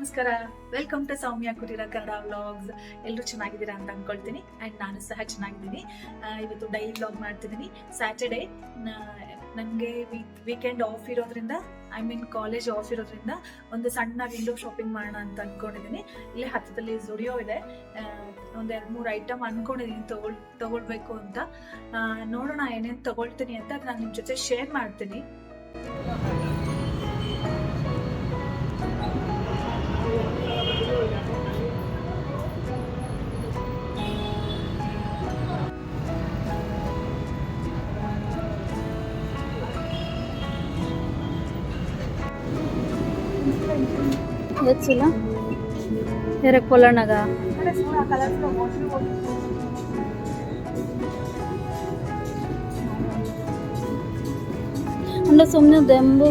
ನಮಸ್ಕಾರ, welcome to Soumya Kuteera Kannada vlogs. ಎಲ್ಲರೂ ಚೆನ್ನಾಗಿದ್ದೀರಾ ಅಂತ ಅನ್ಕೊಳ್ತೀನಿ ಆ್ಯಂಡ್ ನಾನು ಸಹ ಚೆನ್ನಾಗಿದ್ದೀನಿ. ಇವತ್ತು ಡೈಲಿ ವ್ಲಾಗ್ ಮಾಡ್ತಿದ್ದೀನಿ. ಸ್ಯಾಟರ್ಡೇ ನನಗೆ ವೀಕೆಂಡ್ ಆಫ್ ಇರೋದ್ರಿಂದ, ಕಾಲೇಜ್ ಆಫ್ ಇರೋದ್ರಿಂದ ಒಂದು ಸಣ್ಣ ವಿಂಡೋ ಶಾಪಿಂಗ್ ಮಾಡೋಣ ಅಂತ ಅಂದ್ಕೊಂಡಿದ್ದೀನಿ. ಇಲ್ಲೇ ಹತ್ತದಲ್ಲಿ ಜುಡಿಯೋ ಇದೆ, ಒಂದು 2-3 ಐಟಮ್ ಅಂದ್ಕೊಂಡಿದ್ದೀನಿ ತಗೊಳ್ಬೇಕು ಅಂತ. ನೋಡೋಣ ಏನೇನು ತಗೊಳ್ತೀನಿ ಅಂತ ನಾನು ನಿಮ್ಮ ಜೊತೆ ಶೇರ್ ಮಾಡ್ತೀನಿ. వచ్చిలా ఎరక్ పొలనగా అంటే ಸುಮ್ಮನೆ ದೆಂಬು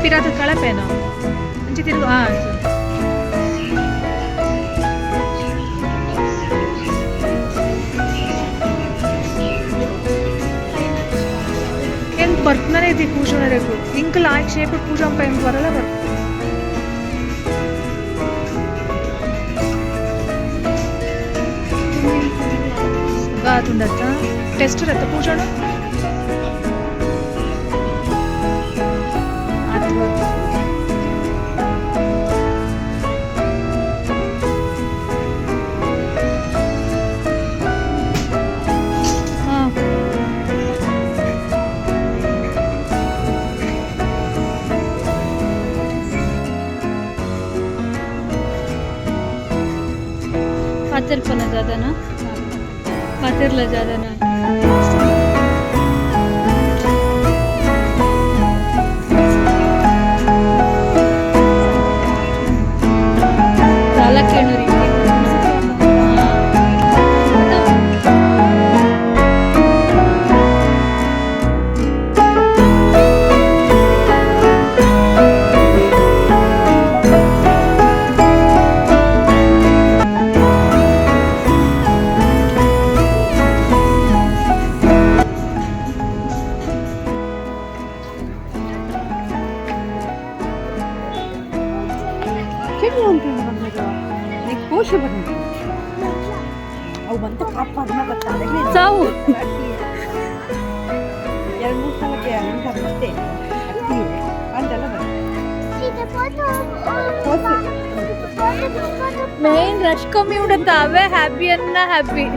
Pirata Calapeno. Anci tiru ಏನು ಬರ್ತಾನೆ ಐತಿ ಕೂರ್ಚೋಣಬೇಕು ಇಂಕ್ ಲಾಯ್ಕ್ ಶೇಪ್ ಕೂರ್ಚೊಂಪ ಹೆಂಗೆ ಬರಲ್ಲ ಬಾತುಂಡತ್ತ ಟೆಸ್ಟ್ ರತ್ತ ಕೂರ್ಚೋಣ पाथर पण ज़्यादा ना, पाथर ला ज़्यादा ना. झाला केणुरी ಅವು ಬಂತ ಪಾಪ ಅದನ್ನ ಬರ್ತಾರೆ ಸಾವು 2-3 ಸಲಕ್ಕೆ ಅಂತ ಮತ್ತೆ ಅಂತೆಲ್ಲ ಮೇನ್ ರಶ್ ಕಮ್ಮಿ ಉಂಟಂತ ಅವೇ ಹ್ಯಾಪಿ ಅನ್ನ ಹ್ಯಾಪಿ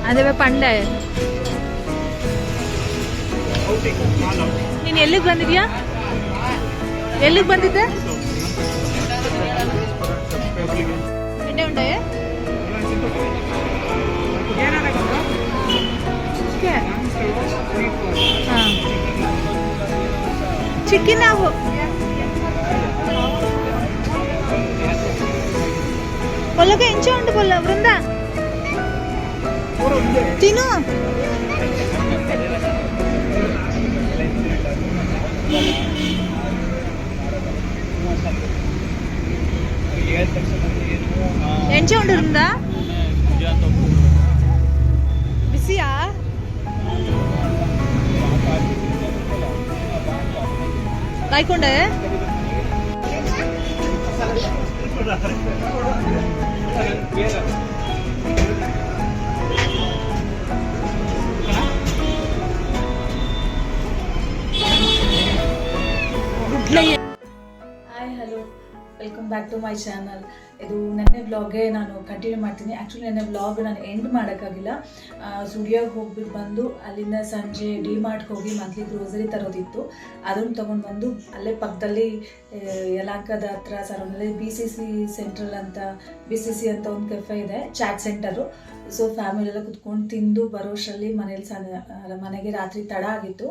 ಅದೇ ಪಂಡೆ. ನೀನು ಎಲ್ಲಿಗೆ ಬಂದಿದ್ಯಾ? ಎಲ್ಲಿಗೆ ಬಂದಿದ್ದೆ? ಎಣ್ಣೆ ಉಂಡೆ ಹಾಂ ಚಿಕ್ಕಿ ನಾವು పొలగా ఎంచే ఉండు పొల్ల బృందా తిను ఎంచే ఉండు బృందా బిసియా కాయకుండే hi hello welcome back to my channel. ಇದು ನೆನ್ನೆ ವ್ಲಾಗೇ ನಾನು ಕಂಟಿನ್ಯೂ ಮಾಡ್ತೀನಿ. ಆ್ಯಕ್ಚುಲಿ ನೆನ್ನೆ ವ್ಲಾಗ್ ನಾನು ಎಂಡ್ ಮಾಡೋಕ್ಕಾಗಿಲ್ಲ. ಸ್ಟುಡಿಯೋಗೆ ಹೋಗ್ಬಿಟ್ಟು ಬಂದು ಅಲ್ಲಿಂದ ಸಂಜೆ ಡಿಮಾರ್ಟ್ಗೆ ಹೋಗಿ ಮಂತ್ಲಿ ಗ್ರೋಸರಿ ತರೋದಿತ್ತು. ಅದನ್ನು ತೊಗೊಂಡು ಬಂದು ಅಲ್ಲೇ ಪಕ್ಕದಲ್ಲಿ ಯಲಹಂಕದ ಹತ್ರ ಸರೌಂಡಲ್ಲಿ BCC ಸೆಂಟ್ರಲ್ ಅಂತ BCC ಅಂತ ಒಂದು ಕೆಫೆ ಇದೆ, ಚಾಟ್ ಸೆಂಟರು. ಸೊ ಫ್ಯಾಮಿಲಿ ಎಲ್ಲ ಕುತ್ಕೊಂಡು ತಿಂದು ಬರೋಷ್ಟರಲ್ಲಿ ಮನೆಗೆ ರಾತ್ರಿ ತಡ ಆಗಿತ್ತು.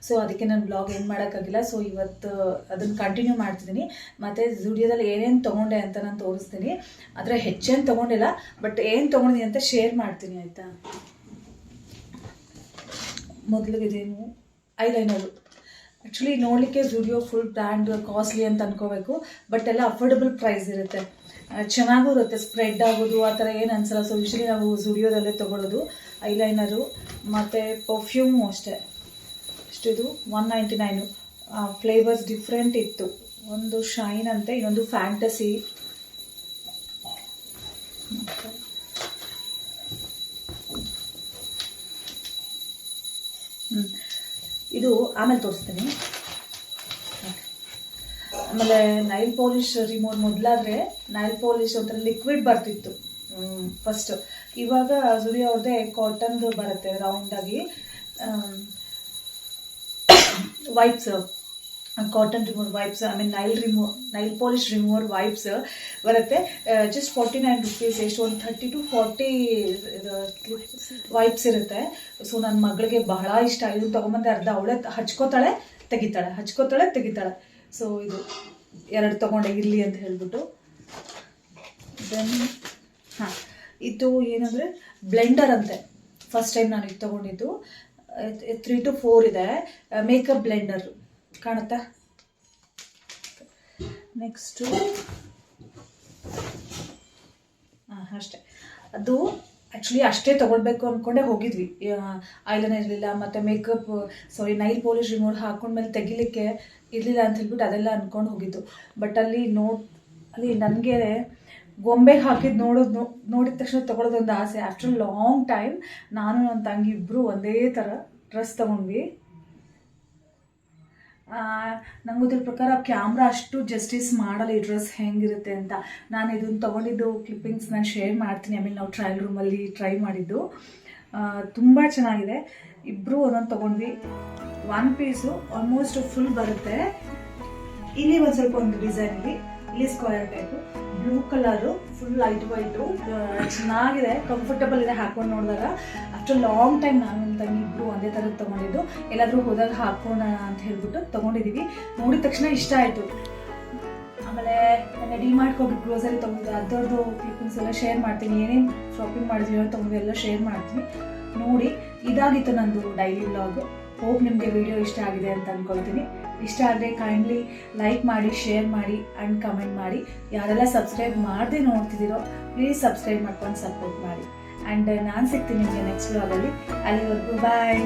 ಸೊ ಅದಕ್ಕೆ ನಾನು ಬ್ಲಾಗ್ ಏನು ಮಾಡೋಕ್ಕಾಗಿಲ್ಲ. ಸೊ ಇವತ್ತು ಅದನ್ನು ಕಂಟಿನ್ಯೂ ಮಾಡ್ತಿದ್ದೀನಿ. ಮತ್ತು ಜುಡಿಯೋದಲ್ಲಿ ಏನೇನು ತೊಗೊಂಡೆ ಅಂತ ನಾನು ತೋರಿಸ್ತೀನಿ. ಆದರೆ ಹೆಚ್ಚೇನು ತೊಗೊಂಡಿಲ್ಲ, ಬಟ್ ಏನು ತೊಗೊಂಡಿದ್ದೀನಿ ಅಂತ ಶೇರ್ ಮಾಡ್ತೀನಿ, ಆಯಿತಾ? ಮೊದಲಿಗೆ ಇದೇನು ಐಲೈನರು. ಆ್ಯಕ್ಚುಲಿ ನೋಡಲಿಕ್ಕೆ ಜುಡಿಯೋ ಫುಲ್ ಬ್ರ್ಯಾಂಡ್ ಕಾಸ್ಟ್ಲಿ ಅಂತ ಅನ್ಕೋಬೇಕು, ಬಟ್ ಎಲ್ಲ ಅಫೋರ್ಡಬಲ್ ಪ್ರೈಸ್ ಇರುತ್ತೆ, ಚೆನ್ನಾಗೂ ಇರುತ್ತೆ. ಸ್ಪ್ರೆಡ್ ಆಗೋದು ಆ ಥರ ಏನು ಅನ್ಸಲ್ಲ. ಸೊ ಯೂಶ್ವಲಿ ನಾವು ಜುಡಿಯೋದಲ್ಲೇ ತೊಗೊಳ್ಳೋದು ಐಲೈನರು. ಮತ್ತು ಪರ್ಫ್ಯೂಮು ಅಷ್ಟೇ. ಅಷ್ಟಿದು 199. ಫ್ಲೇವರ್ಸ್ ಡಿಫ್ರೆಂಟ್ ಇತ್ತು. ಒಂದು ಶೈನ್ ಅಂತೆ, ಇನ್ನೊಂದು ಫ್ಯಾಂಟಸಿ. ಇದು ಆಮೇಲೆ ತೋರಿಸ್ತೀನಿ. ಆಮೇಲೆ ನೈಲ್ ಪಾಲಿಶ್ ರಿಮೂವ್. ಮೊದಲಾದರೆ ನೈಲ್ ಪಾಲಿಶ್ ಒಂಥರ ಲಿಕ್ವಿಡ್ ಬರ್ತಿತ್ತು ಫಸ್ಟ್. ಇವಾಗ ಜುಡಿಯೋ ಅವ್ರದ್ದೇ ಕಾಟನ್ದು ಬರುತ್ತೆ ರೌಂಡಾಗಿ wipes, cotton remover wipes, nail polish remover wipes ಬರುತ್ತೆ. Just 49 rupees. ಎಷ್ಟು ಒಂದು 30 to 40 ವೈಪ್ಸ್ ಇರುತ್ತೆ. ಸೊ ನನ್ನ ಮಗಳಿಗೆ ಬಹಳ ಇಷ್ಟ. ಇದನ್ನು ತೊಗೊಂಬಂದೆ. ಅರ್ಧ ಅವಳೆ ಹಚ್ಕೋತಾಳೆ ತೆಗಿತಾಳೆ. ಸೊ ಇದು 2 ತೊಗೊಂಡೆ ಇರಲಿ ಅಂತ ಹೇಳ್ಬಿಟ್ಟು. ದೆನ್ ಇದು ಏನಂದರೆ ಬ್ಲೆಂಡರ್ ಅಂತೆ. ಫಸ್ಟ್ ಟೈಮ್ ನಾನು ಇದು ತೊಗೊಂಡಿದ್ದು. 3 to 4 ಇದೆ. ಮೇಕಪ್ ಬ್ಲೆಂಡರ್ ಕಾಣುತ್ತಾ? ನೆಕ್ಸ್ಟು ಅಷ್ಟೇ. ಅದು ಆ್ಯಕ್ಚುಲಿ ಅಷ್ಟೇ ತೊಗೊಳ್ಬೇಕು ಅಂದ್ಕೊಂಡೆ ಹೋಗಿದ್ವಿ. ಐಲೈನರ್ ಇರಲಿಲ್ಲ, ಮತ್ತು ನೈಲ್ ಪಾಲಿಶ್ ರಿಮೂವ್ ಹಾಕೊಂಡ್ಮೇಲೆ ತೆಗಿಲಿಕ್ಕೆ ಇರಲಿಲ್ಲ ಅಂತ ಹೇಳ್ಬಿಟ್ಟು ಅದೆಲ್ಲ ಅಂದ್ಕೊಂಡು ಹೋಗಿದ್ದು. ಬಟ್ ಅಲ್ಲಿ ನನಗೆ ಗೊಂಬೆಗೆ ಹಾಕಿದ್ದು ನೋಡಿದ ತಕ್ಷಣ ತೊಗೊಳೋದೊಂದು ಆಸೆ. ಆಫ್ಟರ್ ಲಾಂಗ್ ಟೈಮ್ ನಾನು ನನ್ನ ತಂಗಿ ಇಬ್ಬರು ಒಂದೇ ಥರ ಡ್ರೆಸ್ ತೊಗೊಂಡ್ವಿ. ನಂಗೆ ಗೊತ್ತಿರೋ ಪ್ರಕಾರ ಕ್ಯಾಮ್ರಾ ಅಷ್ಟು ಜಸ್ಟಿಸ್ ಮಾಡಲ್ಲ ಈ ಡ್ರೆಸ್ ಹೆಂಗಿರುತ್ತೆ ಅಂತ. ನಾನು ಇದನ್ನು ತೊಗೊಂಡಿದ್ದು ಕ್ಲಿಪ್ಪಿಂಗ್ಸ್ ನಾನು ಶೇರ್ ಮಾಡ್ತೀನಿ. ಆಮೇಲೆ ನಾವು ಟ್ರಯಲ್ ರೂಮಲ್ಲಿ ಟ್ರೈ ಮಾಡಿದ್ದು ತುಂಬ ಚೆನ್ನಾಗಿದೆ. ಇಬ್ಬರು ಒಂದೊಂದು ತೊಗೊಂಡ್ವಿ. 1 ಪೀಸು ಆಲ್ಮೋಸ್ಟ್ ಫುಲ್ ಬರುತ್ತೆ. ಇಲ್ಲಿ ಒಂದು ಸ್ವಲ್ಪ ಒಂದು ಡಿಸೈನಲ್ಲಿ, ಇಲ್ಲಿ square type, blue colour, full light white, ಚೆನ್ನಾಗಿದೆ, ಕಂಫರ್ಟಬಲ್ ಇದೆ ಹಾಕೊಂಡು ನೋಡಿದಾಗ. ಆಫ್ಟರ್ ಲಾಂಗ್ ಟೈಮ್ ನಾನು ನನ್ನ ತಂಗಿ ಇಬ್ಬರು ಒಂದೇ ಥರದ್ದು ತೊಗೊಂಡಿದ್ದು. ಎಲ್ಲಾದರೂ ಹೋದಾಗ ಹಾಕೋಣ ಅಂತ ಹೇಳ್ಬಿಟ್ಟು ತೊಗೊಂಡಿದ್ದೀವಿ. ನೋಡಿದ ತಕ್ಷಣ ಇಷ್ಟ ಆಯಿತು. ಆಮೇಲೆ ನನ್ನ ಡಿಮಾರ್ಟ್ಗೆ ಹೋಗಿ ಗ್ರೋಸರಿ ತೊಗೊಂಡು ಅದರದ್ದು ಕ್ಲಿಪ್ಪಿಂಗ್ಸ್ ಎಲ್ಲ ಶೇರ್ ಮಾಡ್ತೀನಿ. ಏನೇನು ಶಾಪಿಂಗ್ ಮಾಡಿದ್ವಿ ತೊಗೊಂಡು ಎಲ್ಲ ಶೇರ್ ಮಾಡ್ತೀನಿ ನೋಡಿ. ಇದಾಗಿತ್ತು ನಂದು ಡೈಲಿ ವ್ಲಾಗ್. ಹೋಪ್ ನಿಮಗೆ ವಿಡಿಯೋ ಇಷ್ಟ ಆಗಿದೆ ಅಂತ ಅಂದ್ಕೊಳ್ತೀನಿ. ಇಷ್ಟ ಆದರೆ ಕೈಂಡ್ಲಿ ಲೈಕ್ ಮಾಡಿ, ಶೇರ್ ಮಾಡಿ ಆ್ಯಂಡ್ ಕಮೆಂಟ್ ಮಾಡಿ. ಯಾರೆಲ್ಲ ಸಬ್ಸ್ಕ್ರೈಬ್ ಮಾಡದೆ ನೋಡ್ತಿದ್ದೀರೋ ಪ್ಲೀಸ್ ಸಬ್ಸ್ಕ್ರೈಬ್ ಮಾಡ್ಕೊಂಡು ಸಪೋರ್ಟ್ ಮಾಡಿ. ಆ್ಯಂಡ್ ನಾನು ಸಿಗ್ತೀನಿ ನಿಮಗೆ ನೆಕ್ಸ್ಟ್ ವ್ಲಾಗಲ್ಲಿ. ಅಲ್ಲಿವರೆಗೂ ಬಾಯ್.